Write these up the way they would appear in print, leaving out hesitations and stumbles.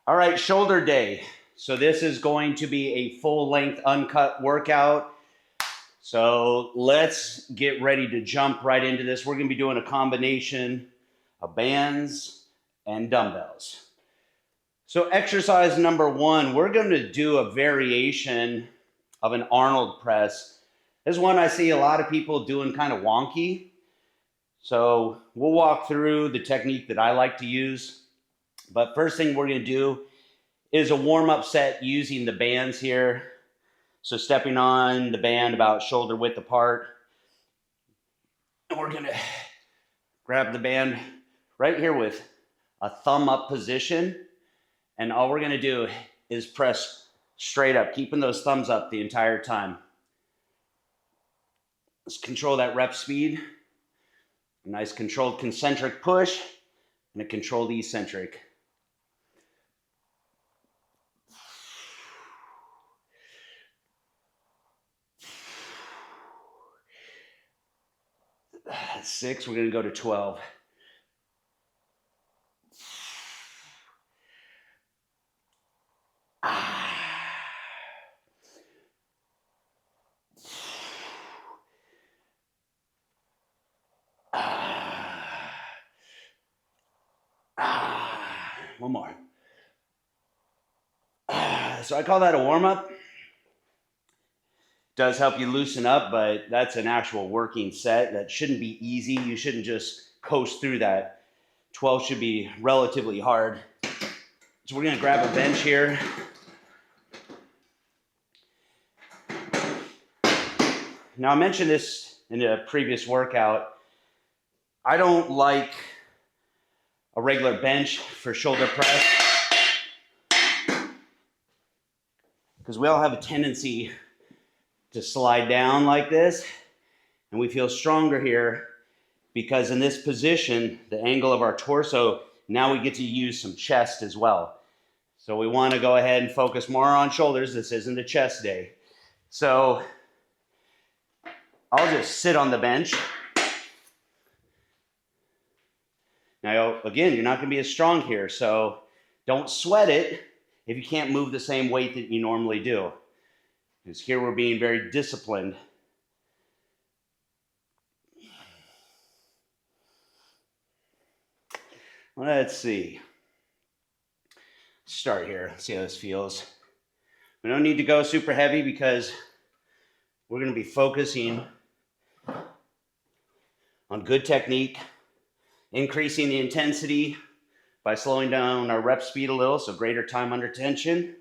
All right, shoulder day. So this is going to be a full-length uncut workout. So let's get ready to jump right into this. We're going to be doing a combination of bands and dumbbells. So exercise number one, we're going to do a variation of an Arnold press. This is one I see a lot of people doing kind of wonky. So we'll walk through the technique that I like to use. But first thing we're going to do is a warm-up set using the bands here. So stepping on the band about shoulder width apart. And we're going to grab the band right here with a thumb up position. And all we're going to do is press straight up, keeping those thumbs up the entire time. Let's control that rep speed. A nice controlled concentric push and a controlled eccentric. That's 6, we're going to go to 12. One more. So I call that a warm-up. Does help you loosen up, but that's an actual working set. That shouldn't be easy. You shouldn't just coast through that. 12 should be relatively hard. So we're gonna grab a bench here. Now I mentioned this in a previous workout. I don't like a regular bench for shoulder press because we all have a tendency to slide down like this, and we feel stronger here because in this position, the angle of our torso, now we get to use some chest as well. So we want to go ahead and focus more on shoulders. This isn't a chest day. So I'll just sit on the bench. Now, again, you're not going to be as strong here, so don't sweat it if you can't move the same weight that you normally do. Because here we're being very disciplined. Let's see. Start here, see how this feels. We don't need to go super heavy because we're going to be focusing on good technique, increasing the intensity by slowing down our rep speed a little, so greater time under tension.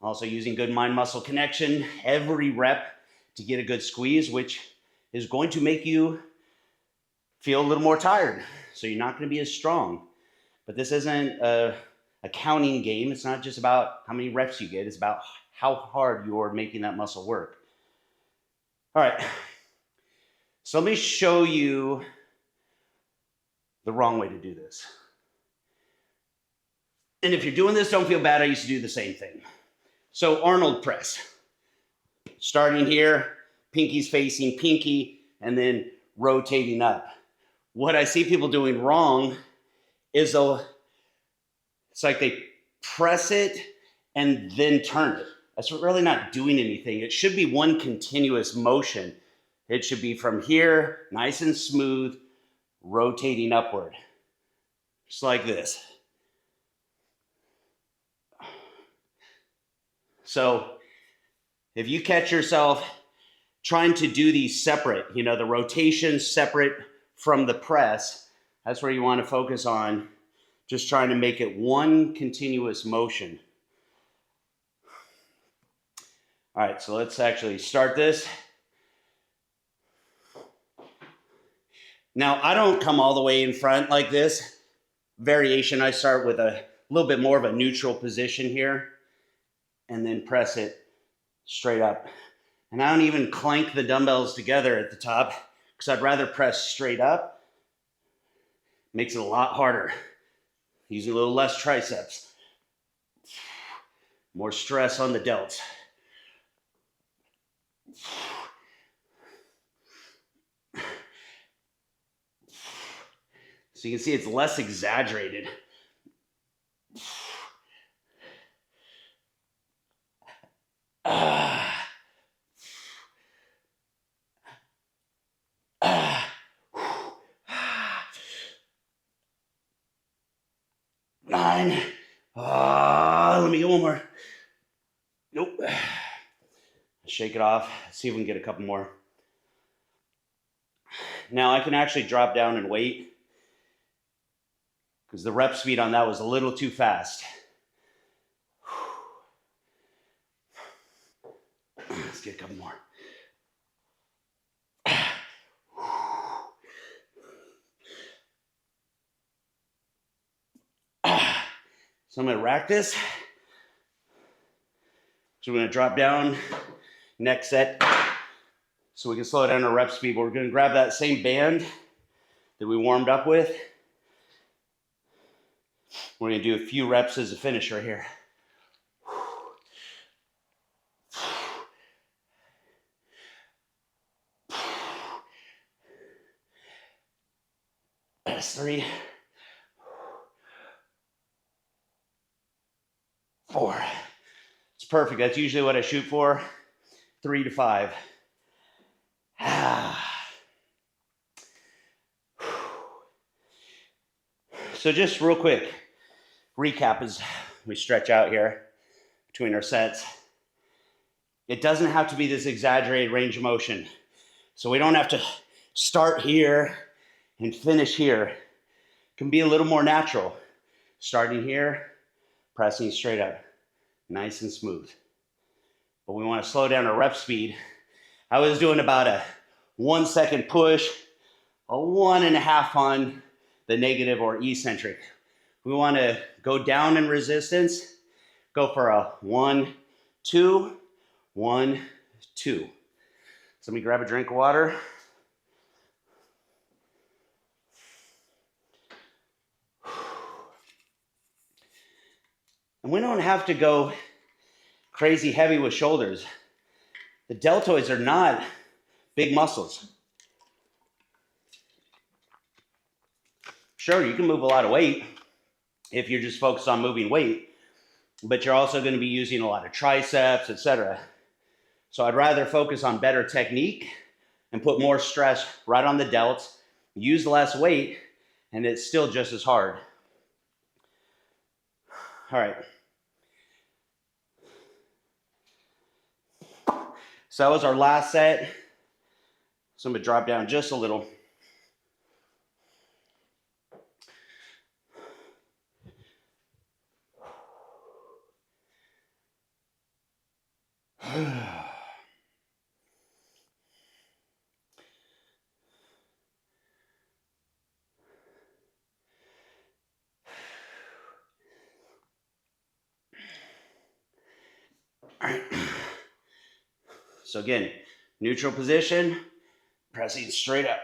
Also using good mind-muscle connection every rep to get a good squeeze, which is going to make you feel a little more tired. So you're not going to be as strong. But this isn't a counting game. It's not just about how many reps you get. It's about how hard you're making that muscle work. All right. So let me show you the wrong way to do this. And if you're doing this, don't feel bad. I used to do the same thing. So Arnold press, starting here, pinky's facing pinky, and then rotating up. What I see people doing wrong is it's like they press it and then turn it. That's really not doing anything. It should be one continuous motion. It should be from here, nice and smooth, rotating upward, just like this. So if you catch yourself trying to do these separate, the rotation separate from the press, that's where you want to focus on, just trying to make it one continuous motion. All right, so let's actually start this. Now, I don't come all the way in front like this. Variation, I start with a little bit more of a neutral position here, and then press it straight up. And I don't even clank the dumbbells together at the top because I'd rather press straight up. Makes it a lot harder. Using a little less triceps. More stress on the delts. So you can see it's less exaggerated. 9. Let me get one more. Nope. Shake it off. See if we can get a couple more. Now I can actually drop down and wait because the rep speed on that was a little too fast. Let's get a couple more. So I'm going to rack this. So we're going to drop down, next set, so we can slow down our rep speed. But we're going to grab that same band that we warmed up with. We're going to do a few reps as a finisher here. That's 3, 4. It's perfect. That's usually what I shoot for. 3 to 5. So just real quick, recap as we stretch out here between our sets. It doesn't have to be this exaggerated range of motion. So we don't have to start here and finish here. It can be a little more natural. Starting here, pressing straight up, nice and smooth. But we want to slow down our rep speed. I was doing about a 1 second push, a 1.5 on the negative or eccentric. We want to go down in resistance, go for a 1, 2, 1, 2. So let me grab a drink of water. And we don't have to go crazy heavy with shoulders. The deltoids are not big muscles. Sure, you can move a lot of weight if you're just focused on moving weight, but you're also going to be using a lot of triceps, etc. So I'd rather focus on better technique and put more stress right on the delts, use less weight, and it's still just as hard. All right. So that was our last set. So I'm going to drop down just a little. All right. So again, neutral position, pressing straight up.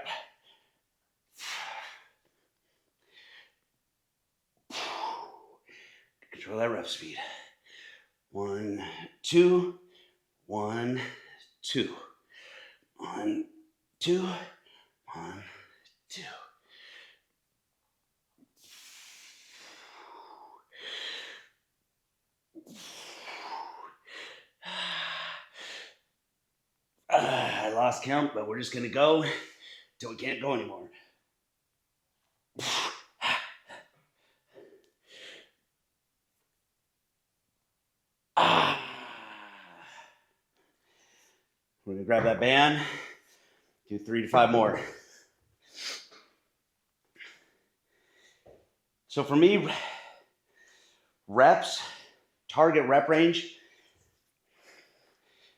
Control that rep speed. 1, 2, 1, 2. 1, 2, 1, 2. I lost count, but we're just going to go till we can't go anymore. We're going to grab that band, do 3 to 5 more. So for me, reps, target rep range,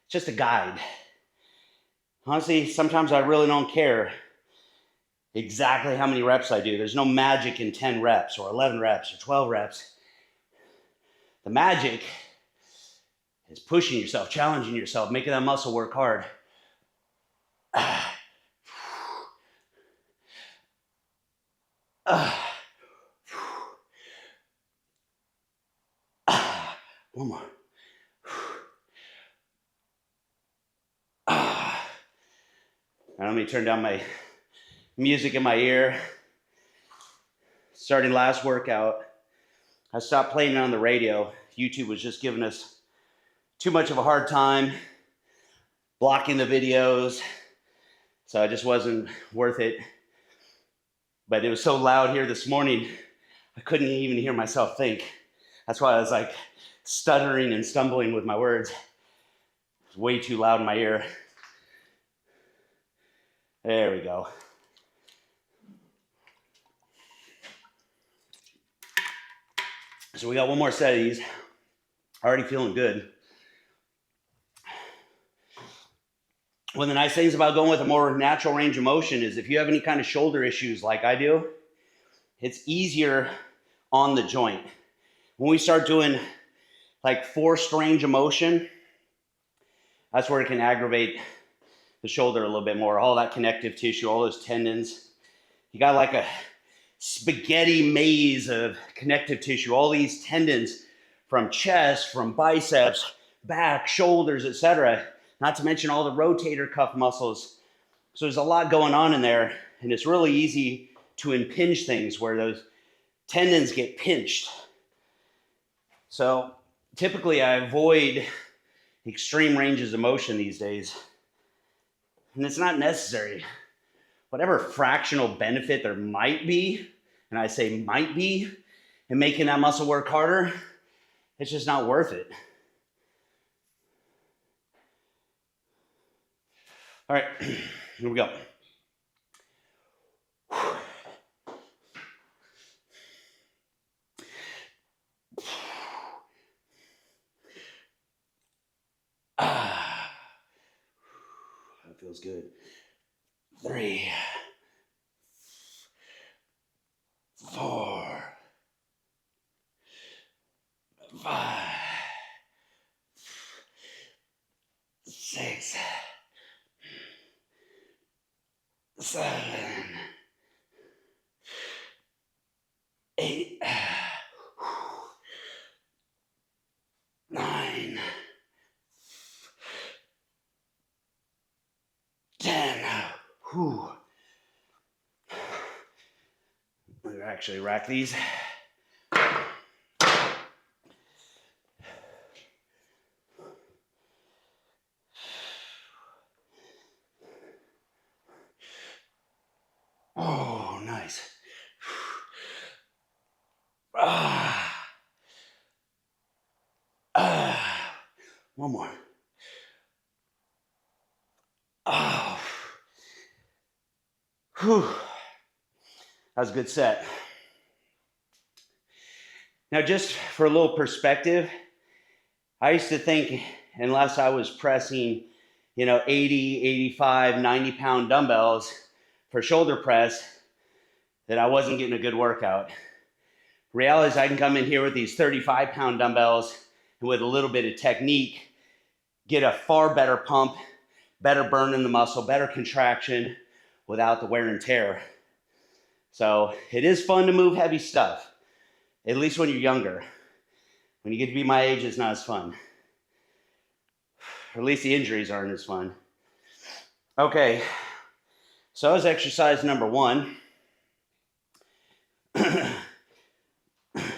it's just a guide. Honestly, sometimes I really don't care exactly how many reps I do. There's no magic in 10 reps or 11 reps or 12 reps. The magic is pushing yourself, challenging yourself, making that muscle work hard. One more. Now let me turn down my music in my ear. Starting last workout, I stopped playing it on the radio. YouTube was just giving us too much of a hard time, blocking the videos, so it just wasn't worth it. But it was so loud here this morning, I couldn't even hear myself think. That's why I was like stuttering and stumbling with my words. It was way too loud in my ear. There we go. So we got one more set of these. Already feeling good. One of the nice things about going with a more natural range of motion is if you have any kind of shoulder issues like I do, it's easier on the joint. When we start doing like forced range of motion, that's where it can aggravate the shoulder a little bit more. All that connective tissue, all those tendons. You got like a spaghetti maze of connective tissue, all these tendons from chest, from biceps, back, shoulders, etc. Not to mention all the rotator cuff muscles. So there's a lot going on in there, and it's really easy to impinge things where those tendons get pinched. So typically I avoid extreme ranges of motion these days, and it's not necessary. Whatever fractional benefit there might be, and I say might be, in making that muscle work harder, it's just not worth it. All right, here we go. That feels good. 3, 4, 5, 6, 7, 8, 9, 10. Whew. Let me actually rack these. Oh, nice. One more. Oh. Whew. That was a good set. Now, just for a little perspective, I used to think unless I was pressing, 80, 85, 90-pound dumbbells for shoulder press, that I wasn't getting a good workout. Reality is I can come in here with these 35-pound dumbbells and with a little bit of technique, get a far better pump, better burn in the muscle, better contraction without the wear and tear. So it is fun to move heavy stuff, at least when you're younger. When you get to be my age, it's not as fun. Or at least the injuries aren't as fun. Okay, so that was exercise number 1.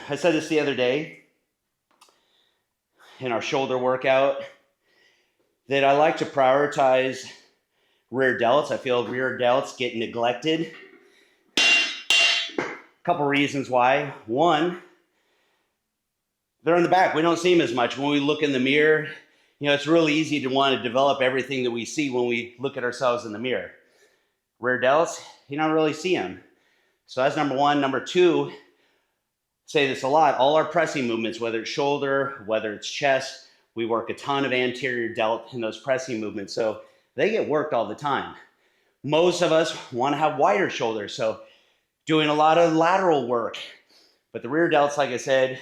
I said this the other day in our shoulder workout that I like to prioritize rear delts. I feel rear delts get neglected. A couple reasons why. One, they're in the back. We don't see them as much. When we look in the mirror, it's really easy to want to develop everything that we see when we look at ourselves in the mirror. Rear delts, you don't really see them. So that's number 1. Number 2, say this a lot, all our pressing movements, whether it's shoulder, whether it's chest, we work a ton of anterior delt in those pressing movements. So they get worked all the time. Most of us want to have wider shoulders, so doing a lot of lateral work. But the rear delts, like I said,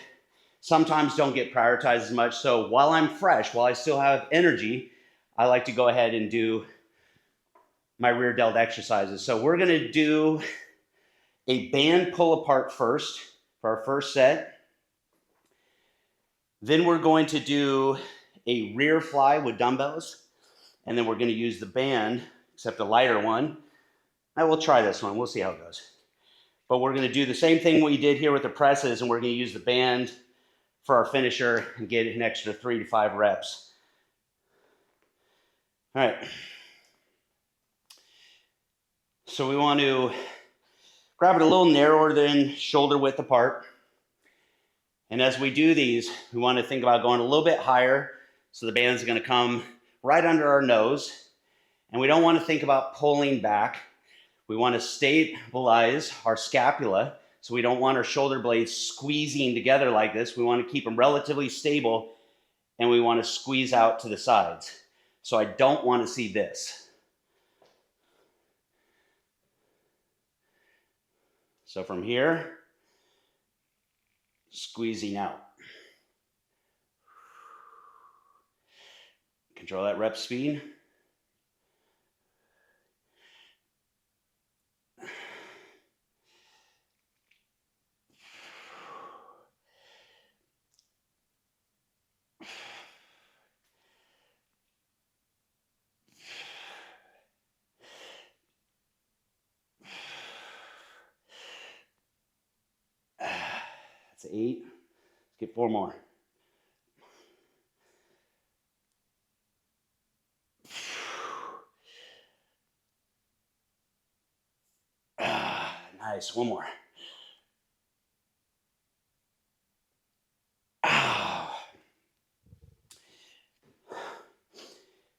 sometimes don't get prioritized as much. So while I'm fresh, while I still have energy, I like to go ahead and do my rear delt exercises. So we're going to do a band pull apart first for our first set. Then we're going to do a rear fly with dumbbells. And then we're going to use the band, except a lighter one. I will try this one. We'll see how it goes. But we're going to do the same thing we did here with the presses, and we're going to use the band for our finisher and get an extra 3 to 5 reps. All right. So we want to Grab it a little narrower than shoulder width apart. And as we do these, we want to think about going a little bit higher. So the band's going to come right under our nose. And we don't want to think about pulling back. We want to stabilize our scapula. So we don't want our shoulder blades squeezing together like this. We want to keep them relatively stable, and we want to squeeze out to the sides. So I don't want to see this. So from here, squeezing out. Control that rep speed. That's 8. Let's get 4 more. Nice. 1 more.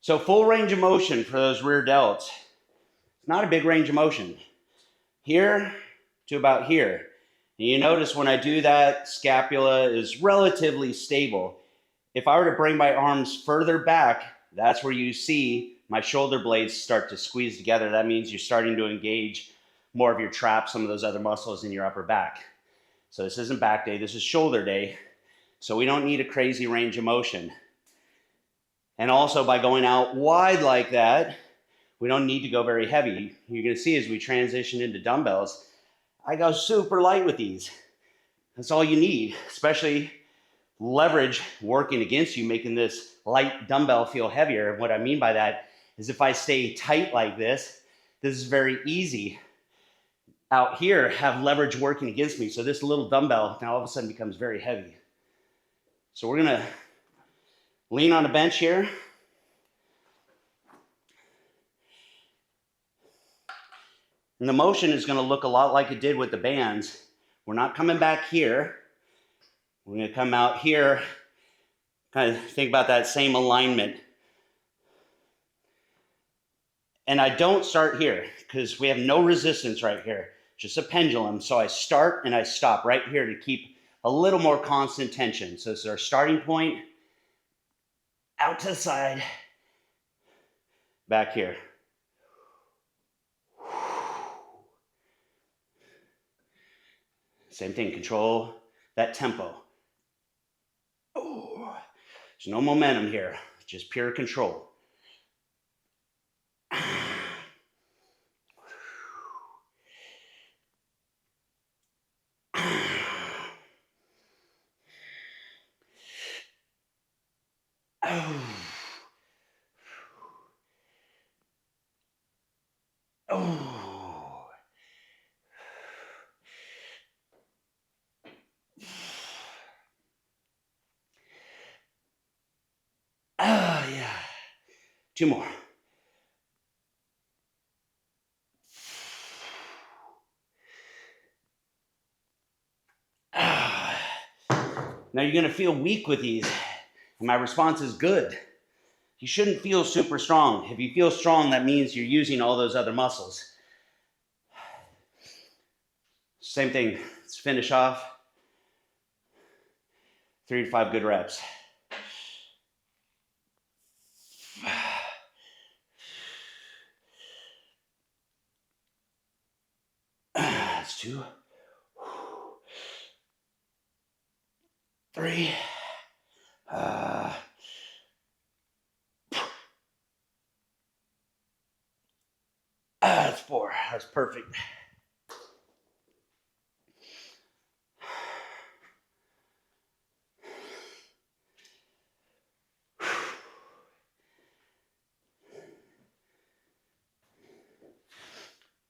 So full range of motion for those rear delts. It's not a big range of motion. Here to about here. And you notice when I do that, scapula is relatively stable. If I were to bring my arms further back, that's where you see my shoulder blades start to squeeze together. That means you're starting to engage more of your traps, some of those other muscles in your upper back. So this isn't back day, this is shoulder day. So we don't need a crazy range of motion. And also by going out wide like that, we don't need to go very heavy. You're gonna see as we transition into dumbbells, I go super light with these. That's all you need, especially leverage working against you, making this light dumbbell feel heavier. And what I mean by that is if I stay tight like this is very easy. Out here, have leverage working against me. So this little dumbbell now all of a sudden becomes very heavy. So we're gonna lean on the bench here. And the motion is gonna look a lot like it did with the bands. We're not coming back here. We're gonna come out here, kind of think about that same alignment. And I don't start here because we have no resistance right here, just a pendulum. So I start and I stop right here to keep a little more constant tension. So this is our starting point, out to the side, back here. Same thing, control that tempo. Oh, there's no momentum here, just pure control. Yeah. 2 more. Now you're going to feel weak with these, and my response is good. You shouldn't feel super strong. If you feel strong, that means you're using all those other muscles. Same thing. Let's finish off. 3 to 5 good reps. That's 2. 3. That's 4. That's perfect.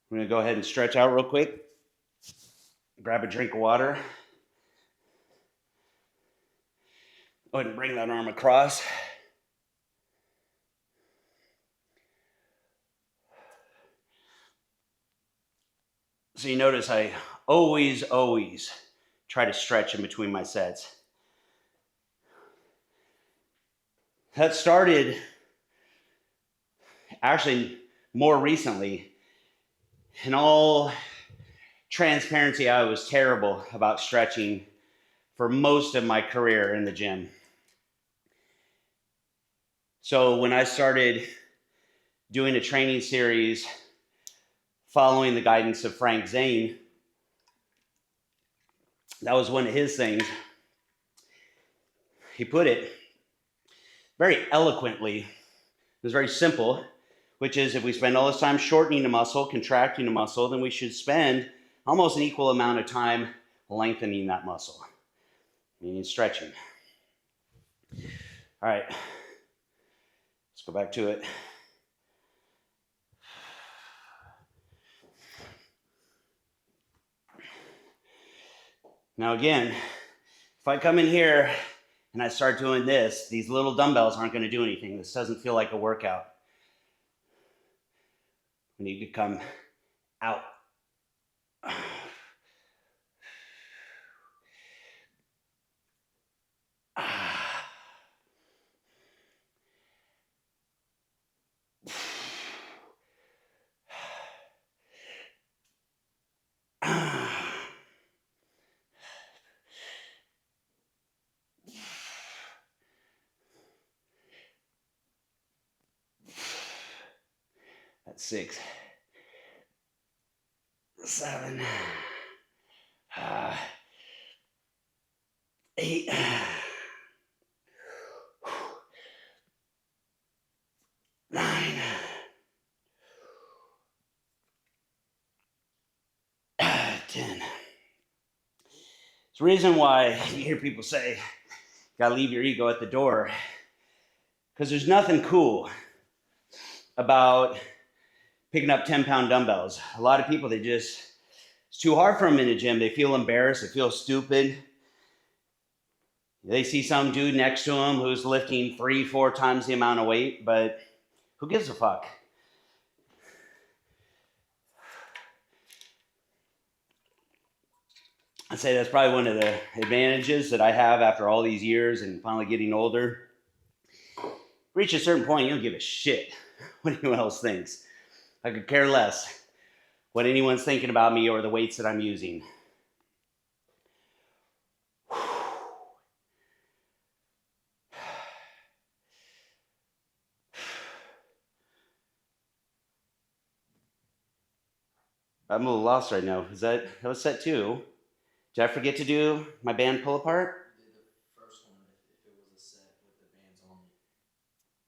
We're going to go ahead and stretch out real quick. Grab a drink of water. Go ahead and bring that arm across. So you notice I always try to stretch in between my sets. That started actually more recently. In all transparency, I was terrible about stretching for most of my career in the gym. So when I started doing a training series following the guidance of Frank Zane, that was one of his things. He put it very eloquently. It was very simple, which is if we spend all this time shortening a muscle, contracting a muscle, then we should spend almost an equal amount of time lengthening that muscle, meaning stretching. All right, let's go back to it. Now again, if I come in here and I start doing this, these little dumbbells aren't going to do anything. This doesn't feel like a workout. We need to come out. That's 6, 7, 8, 9, 10. It's the reason why you hear people say, gotta leave your ego at the door, because there's nothing cool about picking up 10-pound dumbbells. A lot of people, it's too hard for them in the gym. They feel embarrassed, they feel stupid. They see some dude next to them who's lifting 3-4 times the amount of weight, but who gives a fuck? I'd say that's probably one of the advantages that I have after all these years and finally getting older. Reach a certain point, you don't give a shit what anyone else thinks. I could care less what anyone's thinking about me or the weights that I'm using. I'm a little lost right now. That was set 2. Did I forget to do my band pull apart? I did the first one if it was a set with the bands only.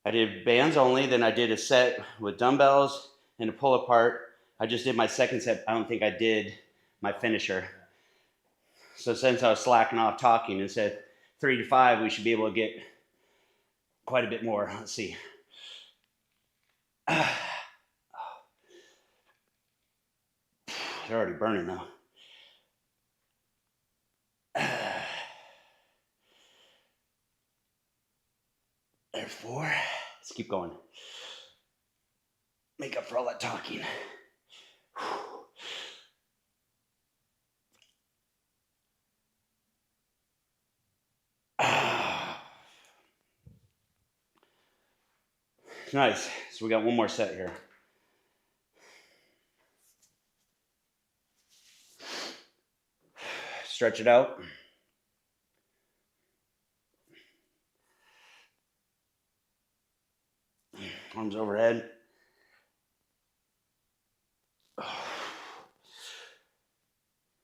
I did bands only, then I did a set with dumbbells and a pull apart. I just did my second set. I don't think I did my finisher. So since I was slacking off talking and said 3 to 5, we should be able to get quite a bit more. Let's see. They're already burning though. There's 4. Let's keep going. Make up for all that talking. Nice. So we got one more set here. Stretch it out. Arms overhead.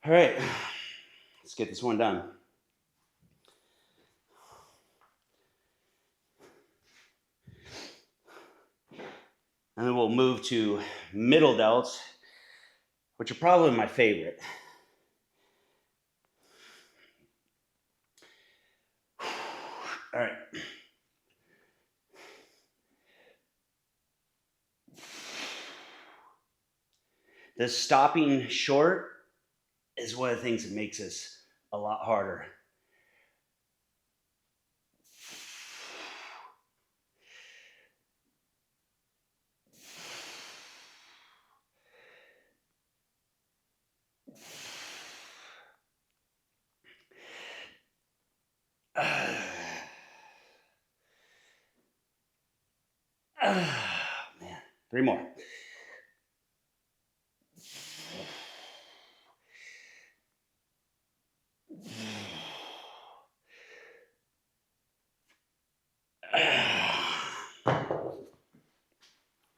All right, let's get this one done. And then we'll move to middle delts, which are probably my favorite. All right. The stopping short is one of the things that makes this a lot harder. Man, 3 more.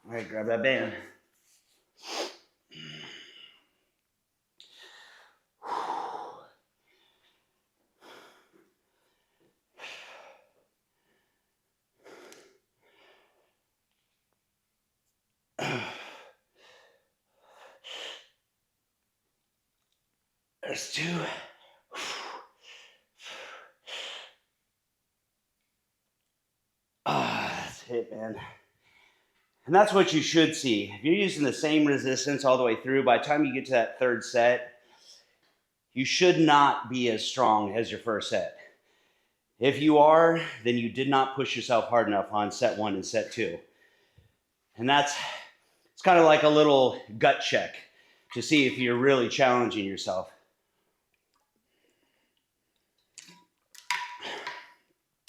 All right, grab that band. There's 2. That's it, man. And that's what you should see. If you're using the same resistance all the way through, by the time you get to that 3rd set, you should not be as strong as your 1st set. If you are, then you did not push yourself hard enough on set 1 and set 2. And it's kind of like a little gut check to see if you're really challenging yourself.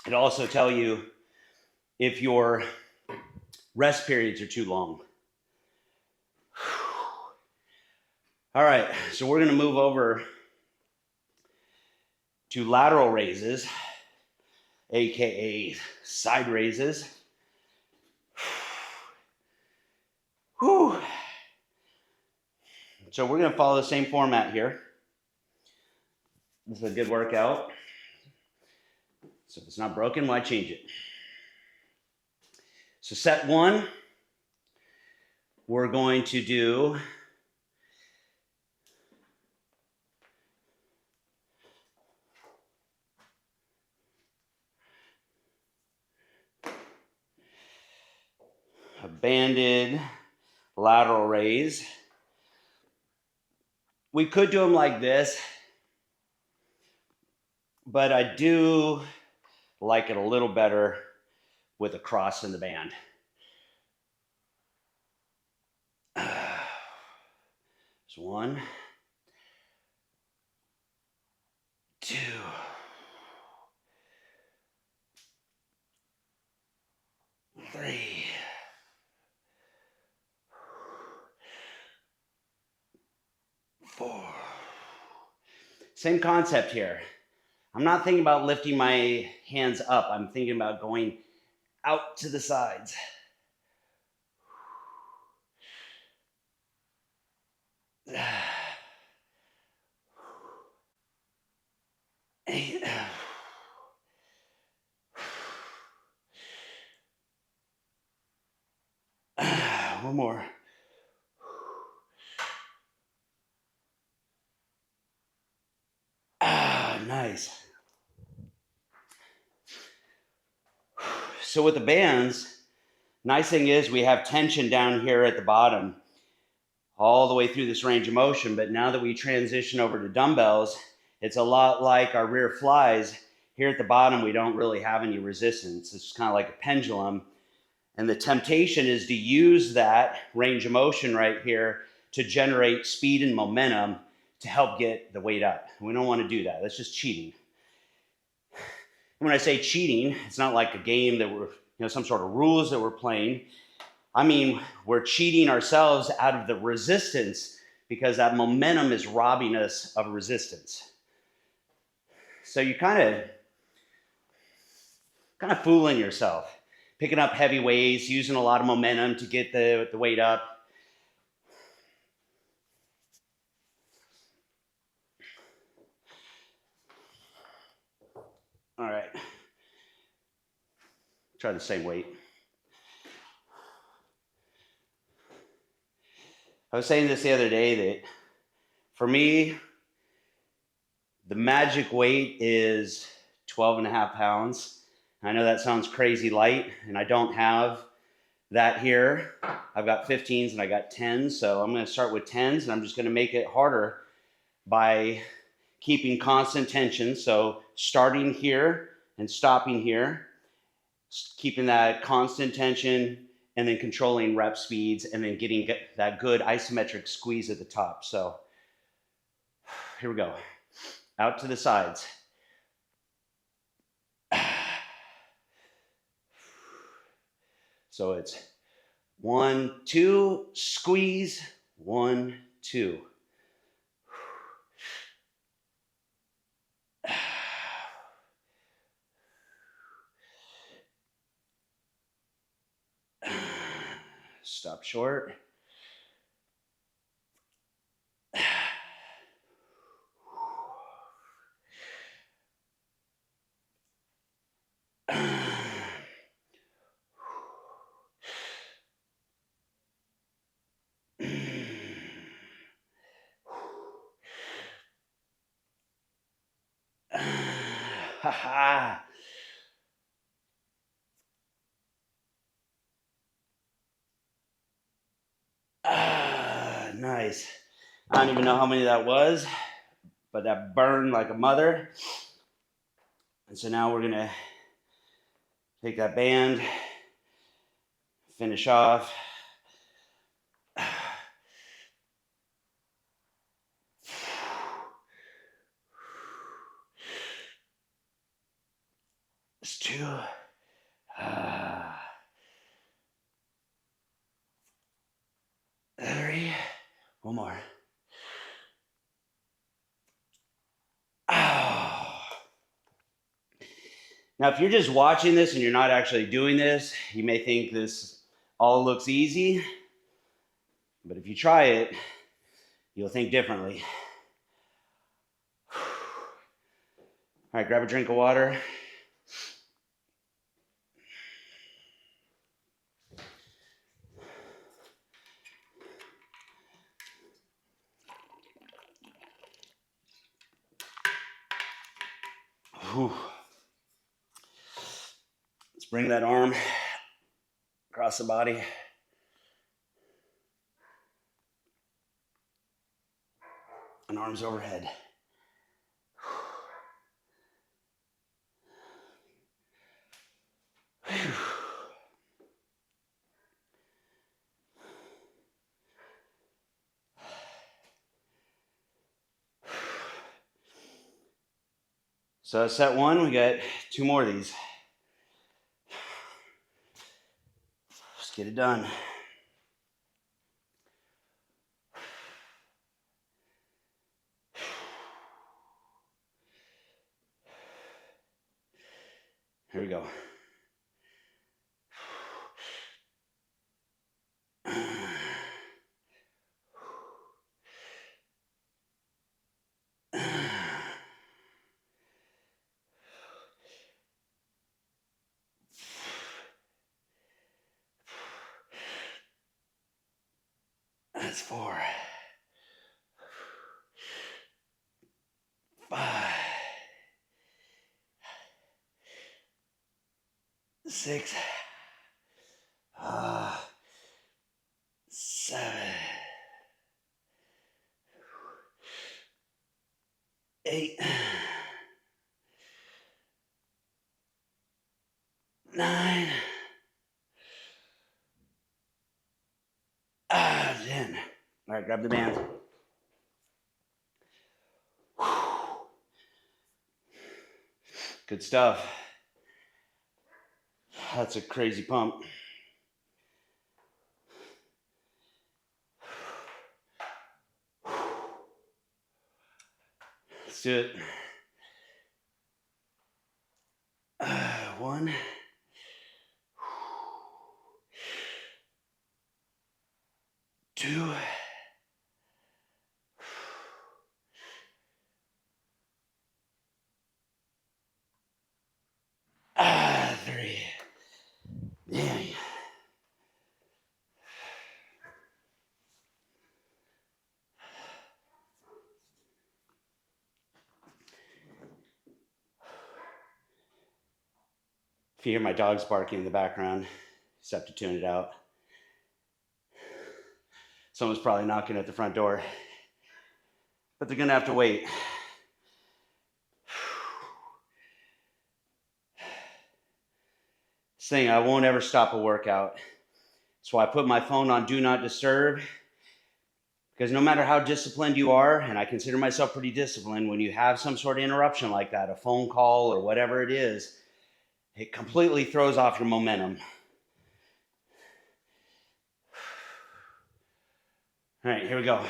It'll also tell you if your rest periods are too long. All right, so we're going to move over to lateral raises, aka side raises. Whew. So we're going to follow the same format here. This is a good workout. So if it's not broken, why change it? So set 1, we're going to do a banded lateral raise. We could do them like this, but I do like it a little better with a cross in the band. There's 1, 2, 3, 4. Same concept here. I'm not thinking about lifting my hands up. I'm thinking about going out to the sides. One more. Nice. So with the bands, nice thing is we have tension down here at the bottom all the way through this range of motion. But now that we transition over to dumbbells, it's a lot like our rear flies. Here at the bottom, we don't really have any resistance. It's kind of like a pendulum. And the temptation is to use that range of motion right here to generate speed and momentum to help get the weight up. We don't want to do that. That's just cheating. When I say cheating, it's not like a game that we're, some sort of rules that we're playing. I mean, we're cheating ourselves out of the resistance because that momentum is robbing us of resistance. So you kind of fooling yourself, picking up heavy weights, using a lot of momentum to get the weight up. All right. Try the same weight. I was saying this the other day that for me, the magic weight is 12.5 pounds. I know that sounds crazy light, and I don't have that here. I've got 15s and I got 10s, so I'm going to start with 10s, and I'm just going to make it harder by keeping constant tension. So starting here and stopping here, keeping that constant tension, and then controlling rep speeds, and then getting that good isometric squeeze at the top. So here we go. Out to the sides. So it's 1, 2, squeeze. 1, 2. Stop short. Ha. Nice. I don't even know how many that was, but that burned like a mother. And so now we're gonna take that band, finish off. It's 2. 3. One more. Now, if you're just watching this and you're not actually doing this, you may think this all looks easy. But if you try it, you'll think differently. All right, grab a drink of water. Whew. Let's bring that arm across the body. And arms overhead. Whew. So set 1, we got 2 more of these. Let's get it done. Here we go. That's 4. 5. 6. 7. 8. 9. 10. All right, grab the band. Good stuff. That's a crazy pump. Let's do it. 1. 2. 3. Yeah. If you hear my dogs barking in the background, just have to tune it out. Someone's probably knocking at the front door, but they're gonna have to wait. Saying I won't ever stop a workout. So I put my phone on Do Not Disturb, because no matter how disciplined you are, and I consider myself pretty disciplined, when you have some sort of interruption like that, a phone call or whatever it is, it completely throws off your momentum. All right, here we go.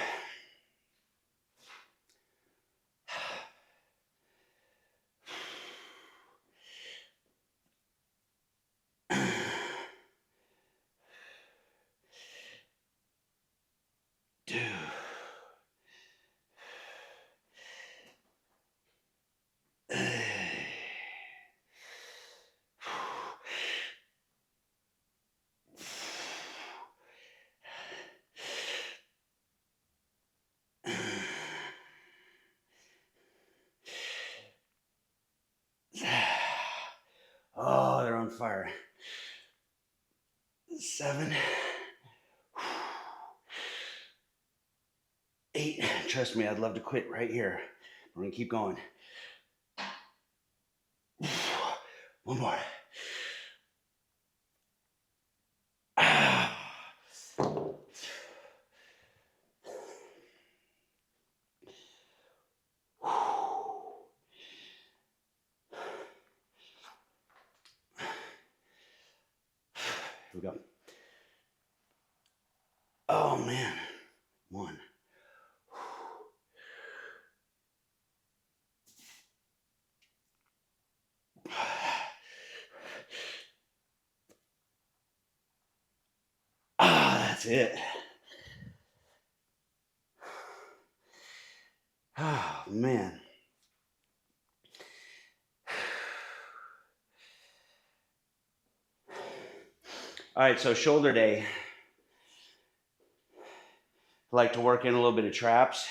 Oh, they're on fire. 7, 8. Trust me, I'd love to quit right here. We're gonna keep going. One more. Here we go. Oh man. 1. That's it. Oh man. All right, so shoulder day. I like to work in a little bit of traps.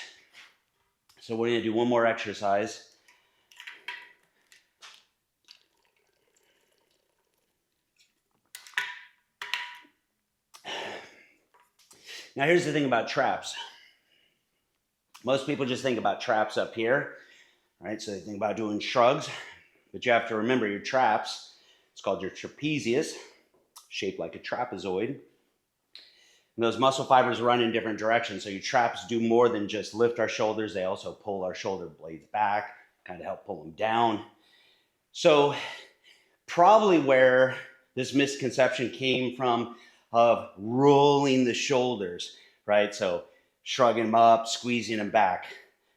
So we're gonna do one more exercise. Now here's the thing about traps. Most people just think about traps up here, right? So they think about doing shrugs, but you have to remember your traps. It's called your trapezius, shaped like a trapezoid. And those muscle fibers run in different directions. So your traps do more than just lift our shoulders. They also pull our shoulder blades back, kind of help pull them down. So probably where this misconception came from of rolling the shoulders, right? So shrugging them up, squeezing them back.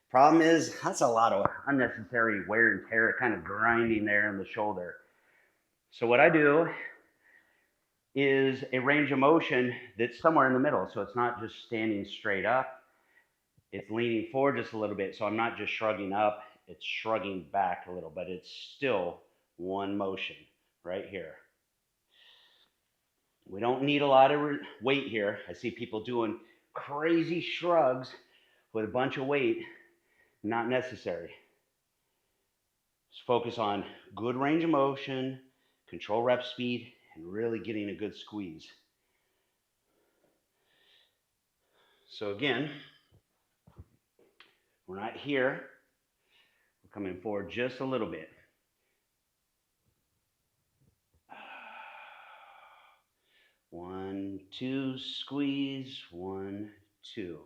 Problem is, that's a lot of unnecessary wear and tear, kind of grinding there in the shoulder. So what I do is a range of motion that's somewhere in the middle. So it's not just standing straight up. It's leaning forward just a little bit. So I'm not just shrugging up, it's shrugging back a little, but it's still one motion right here. We don't need a lot of weight here. I see people doing crazy shrugs with a bunch of weight. Not necessary. Just focus on good range of motion, control rep speed, and really getting a good squeeze. So again, we're not here. We're coming forward just a little bit. 1, 2, squeeze. 1, 2.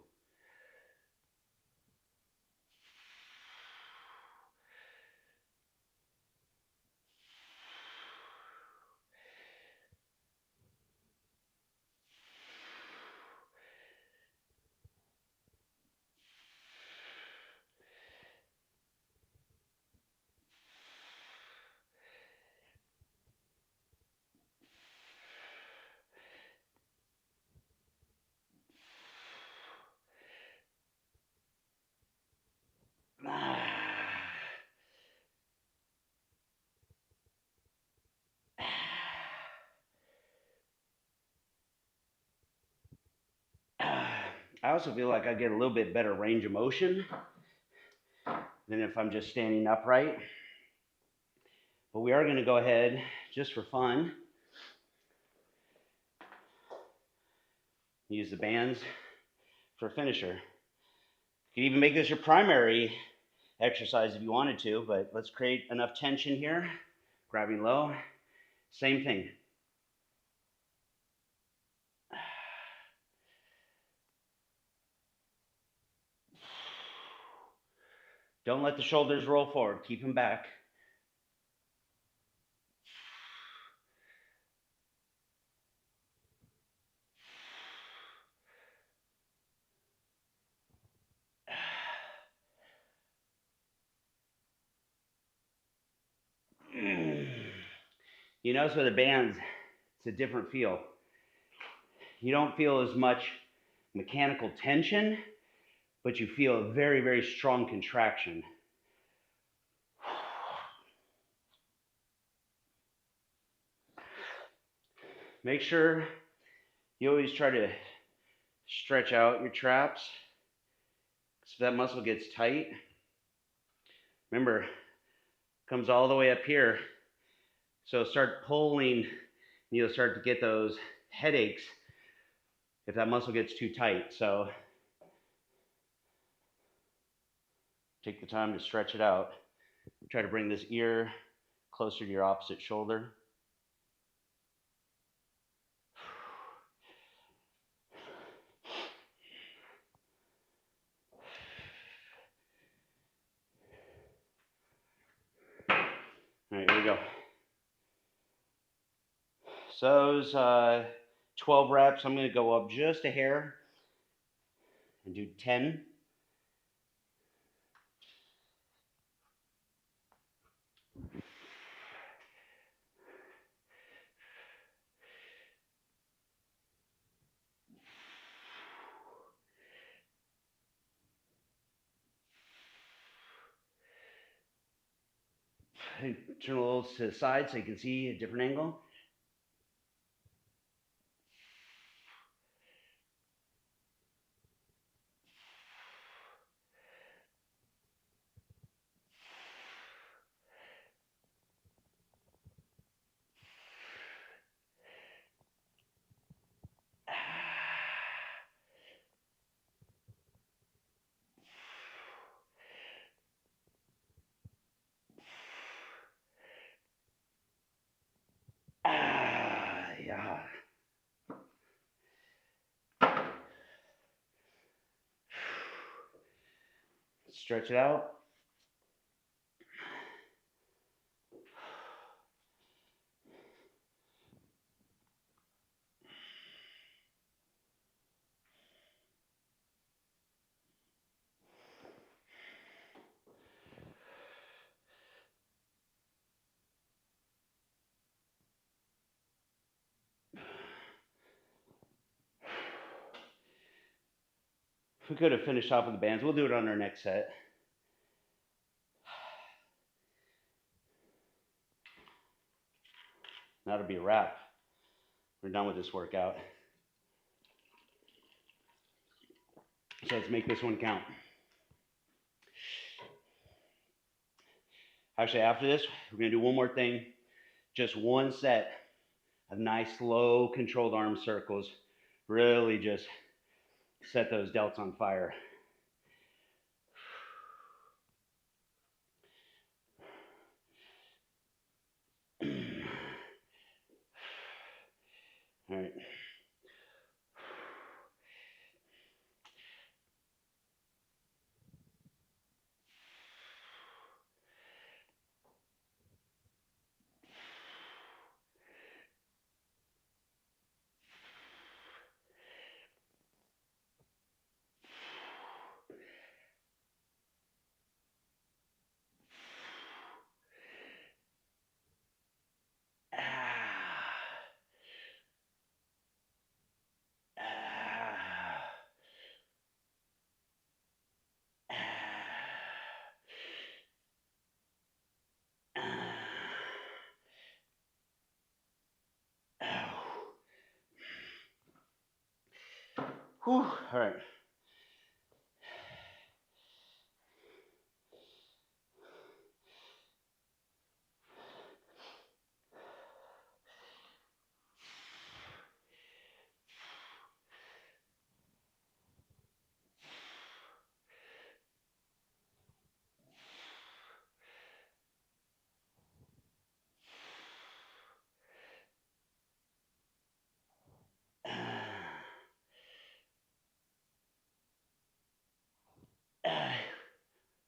I also feel like I get a little bit better range of motion than if I'm just standing upright. But we are going to go ahead, just for fun, use the bands for a finisher. You could even make this your primary exercise if you wanted to, but let's create enough tension here. Grabbing low, same thing. Don't let the shoulders roll forward. Keep them back. You notice with the bands, it's a different feel. You don't feel as much mechanical tension, but you feel a very, very strong contraction. Make sure you always try to stretch out your traps. So if that muscle gets tight, remember, it comes all the way up here. So start pulling, and you'll start to get those headaches if that muscle gets too tight. So take the time to stretch it out. Try to bring this ear closer to your opposite shoulder. All right, here we go. So those 12 reps, I'm going to go up just a hair and do 10. Turn a little to the side so you can see a different angle. Yeah. Stretch it out. We could have finished off with the bands. We'll do it on our next set. That'll be a wrap. We're done with this workout. So let's make this one count. Actually, after this, we're going to do one more thing. Just one set of nice, low, controlled arm circles. Really just set those delts on fire. All right. Whew. All right.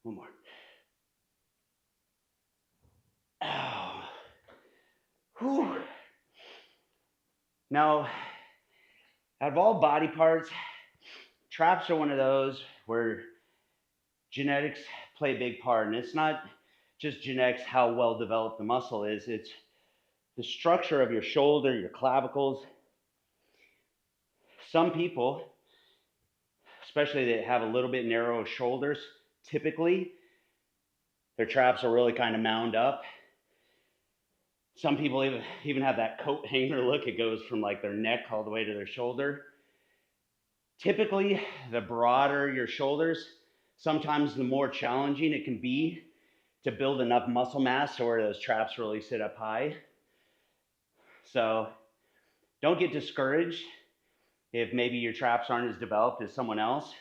One more. Oh. Whew. Now, out of all body parts, traps are one of those where genetics play a big part. And it's not just genetics how well developed the muscle is, it's the structure of your shoulder, your clavicles. Some people, especially that have a little bit narrower shoulders, typically their traps are really kind of mound up. Some people even have that coat hanger look. It goes from like their neck all the way to their shoulder. Typically, the broader your shoulders, sometimes the more challenging it can be to build enough muscle mass to where those traps really sit up high. So don't get discouraged if maybe your traps aren't as developed as someone else.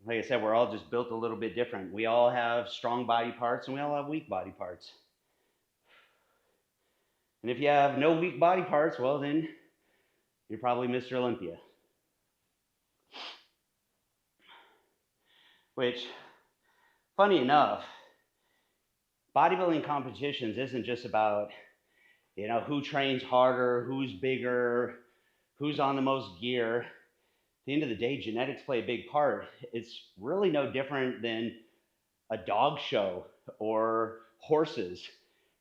Like I said, we're all just built a little bit different. We all have strong body parts and we all have weak body parts. And if you have no weak body parts, well then you're probably Mr. Olympia. Which, funny enough, bodybuilding competitions isn't just about, who trains harder, who's bigger, who's on the most gear. At the end of the day, genetics play a big part. It's really no different than a dog show or horses,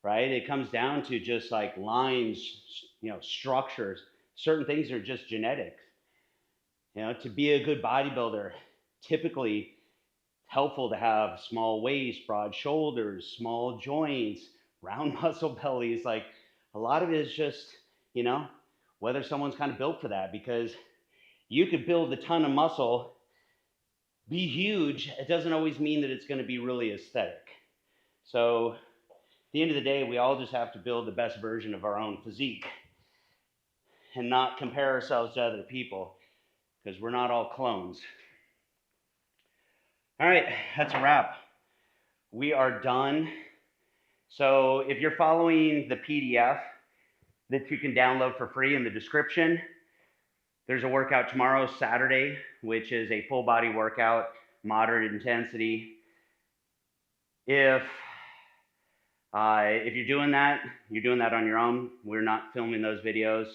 right? It comes down to just like lines, structures. Certain things are just genetics. To be a good bodybuilder, typically helpful to have small waist, broad shoulders, small joints, round muscle bellies. Like a lot of it is just, whether someone's kind of built for that, because you could build a ton of muscle, be huge. It doesn't always mean that it's going to be really aesthetic. So at the end of the day, we all just have to build the best version of our own physique and not compare ourselves to other people, because we're not all clones. All right, that's a wrap. We are done. So if you're following the PDF that you can download for free in the description, there's a workout tomorrow, Saturday, which is a full body workout, moderate intensity. If you're doing that on your own. We're not filming those videos.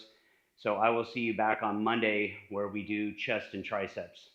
So I will see you back on Monday where we do chest and triceps.